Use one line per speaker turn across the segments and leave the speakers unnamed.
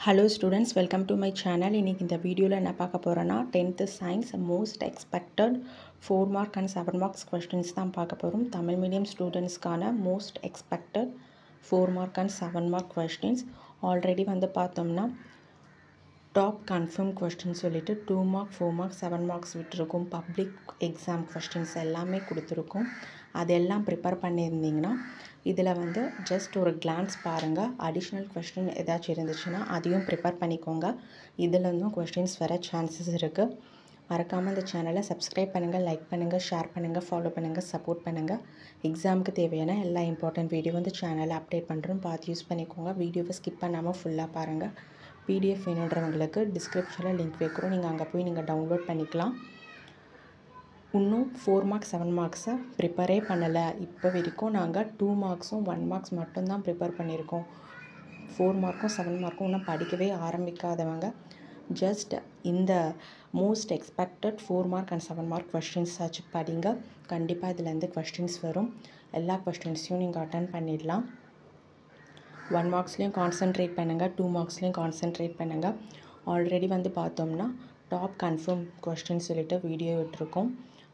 Hello students, welcome to my channel. இன்னைக்கு இந்த வீடியோல என்ன பார்க்க போறோம்னா 10th science most expected 4 mark and 7 marks questions தான் பார்க்க போறோம். தமிழ் மீடியம் ஸ்டூடண்ட்ஸ்க்கான most expected 4 mark and 7 mark questions already வந்து பார்த்தோம்னா டாப் கன்ஃபார்ம் கொஸ்டின் சொல்லிட்டு 2 மார்க் 4 மார்க் 7 மார்க்ஸ் விட்டுருக்கோம். பப்ளிக் எக்ஸாம் கொஸ்டின்ஸ் எல்லாமே கொடுத்துருக்கோம். அதெல்லாம் ப்ரிப்பேர் பண்ணியிருந்தீங்கன்னா இதில் வந்து ஜஸ்ட் ஒரு கிளான்ஸ் பாருங்கள். அடிஷ்னல் கொஸ்டின் ஏதாச்சும் இருந்துச்சுன்னா அதையும் ப்ரிப்பேர் பண்ணிக்கோங்க. இதுலேருந்தும் கொஸ்டின்ஸ் வர சான்சஸ் இருக்குது. மறக்காமல் இந்த சேனலை சப்ஸ்கிரைப் பண்ணுங்கள், லைக் பண்ணுங்கள், ஷேர் பண்ணுங்கள், ஃபாலோ பண்ணுங்கள், சப்போர்ட் பண்ணுங்கள். எக்ஸாமுக்கு தேவையான எல்லா இம்பார்ட்டன்ட் வீடியோ வந்து சேனலில் அப்டேட் பண்ணுறோம். பார்த்து யூஸ் பண்ணிக்கோங்க. வீடியோவை ஸ்கிப் பண்ணாமல் ஃபுல்லாக பாருங்கள். பிடிஎஃப் வேணுன்றவங்களுக்கு டிஸ்கிரிப்ஷனில் லிங்க் வைக்கிறோம். நீங்கள் அங்கே போய் நீங்கள் டவுன்லோட் பண்ணிக்கலாம். இன்னும் 4 மார்க்ஸ் 7 மார்க்ஸை ப்ரிப்பரே பண்ணலை. இப்போ வரைக்கும் நாங்கள் 2 மார்க்ஸும் 1 மார்க்ஸ் மட்டும்தான் ப்ரிப்பேர் பண்ணியிருக்கோம். 4 மார்க்கும் 7 மார்க்கும் இன்னும் படிக்கவே ஆரம்பிக்காதவங்க ஜஸ்ட் இந்த most expected 4 mark and 7 mark questions ஆச்சு படிங்க. கண்டிப்பாக இதுலேருந்து கொஸ்டின்ஸ் வரும். எல்லா கொஸ்டின்ஸையும் நீங்கள் அட்டன் பண்ணிடலாம். 1 மார்க்ஸ்லேயும் கான்சென்ட்ரேட் பண்ணுங்கள், 2 மார்க்ஸ்லேயும் கான்சென்ட்ரேட் பண்ணுங்கள். ஆல்ரெடி வந்து பார்த்தோம்னா டாப் கன்ஃபார்ம் கொஸ்டின் சொல்லிட்டு வீடியோ விட்டுருக்கோம்.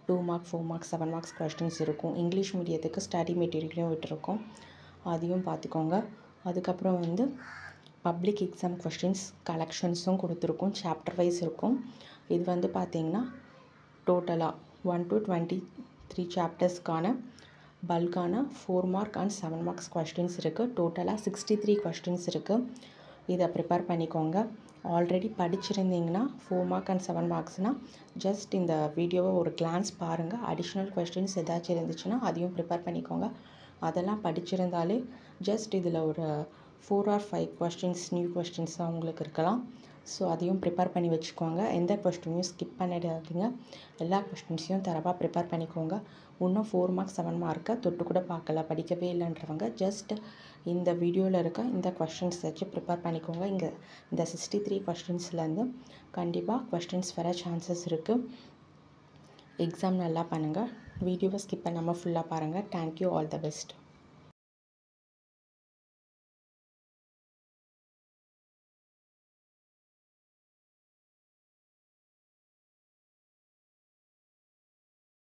2 மார்க் 4 மார்க்ஸ் 7 மார்க்ஸ் கொஸ்டின்ஸ் இருக்கும். இங்கிலீஷ் மீடியத்துக்கு ஸ்டடி மெட்டீரியலும் விட்டுருக்கோம். அதையும் பார்த்துக்கோங்க. அதுக்கப்புறம் வந்து பப்ளிக் எக்ஸாம் கொஸ்டின்ஸ் கலெக்ஷன்ஸும் கொடுத்துருக்கோம். சாப்டர் வைஸ் இருக்கும். இது வந்து பார்த்திங்கன்னா டோட்டலாக 1 to 23 சாப்டர்ஸ்க்கான பல்கான 4 மார்க் அண்ட் 7 மார்க்ஸ் கொஸ்டின்ஸ் இருக்குது. டோட்டலாக 63 கொஸ்டின்ஸ் இருக்குது. இதை ப்ரிப்பேர் பண்ணிக்கோங்க. ஆல்ரெடி படிச்சிருந்தீங்கன்னா 4 மார்க் அண்ட் 7 மார்க்ஸ்னால் ஜஸ்ட் இந்த வீடியோவை ஒரு கிளான்ஸ் பாருங்கள். அடிஷ்னல் கொஸ்டின்ஸ் ஏதாச்சும் இருந்துச்சுன்னா அதையும் ப்ரிப்பேர் பண்ணிக்கோங்க. அதெல்லாம் படிச்சிருந்தாலே ஜஸ்ட் இதில் ஒரு 4 or 5 கொஸ்டின்ஸ் நியூ கொஸ்டின்ஸாக உங்களுக்கு இருக்கலாம். ஸோ அதையும் ப்ரிப்பேர் பண்ணி வச்சுக்கோங்க. எந்த கொஸ்டினையும் ஸ்கிப் பண்ணிடாதீங்க. எல்லா கொஸ்டின்ஸையும் தரவாக ப்ரிப்பேர் பண்ணிக்கோங்க. இன்னும் 4 மார்க் 7 மார்க்கை தொட்டு கூட பார்க்கல, படிக்கவே இல்லைன்றவங்க ஜஸ்ட் இந்த வீடியோவில் இருக்க இந்த கொஸ்டின்ஸ் வச்சு ப்ரிப்பேர் பண்ணிக்கோங்க. இங்கே இந்த 63 கொஸ்டின்ஸ்லேருந்து கண்டிப்பாக கொஸ்டின்ஸ் வர சான்சஸ் இருக்குது. எக்ஸாம் நல்லா பண்ணுங்கள். வீடியோவை ஸ்கிப் பண்ணாமல் ஃபுல்லாக பாருங்கள். Thank you, all the best.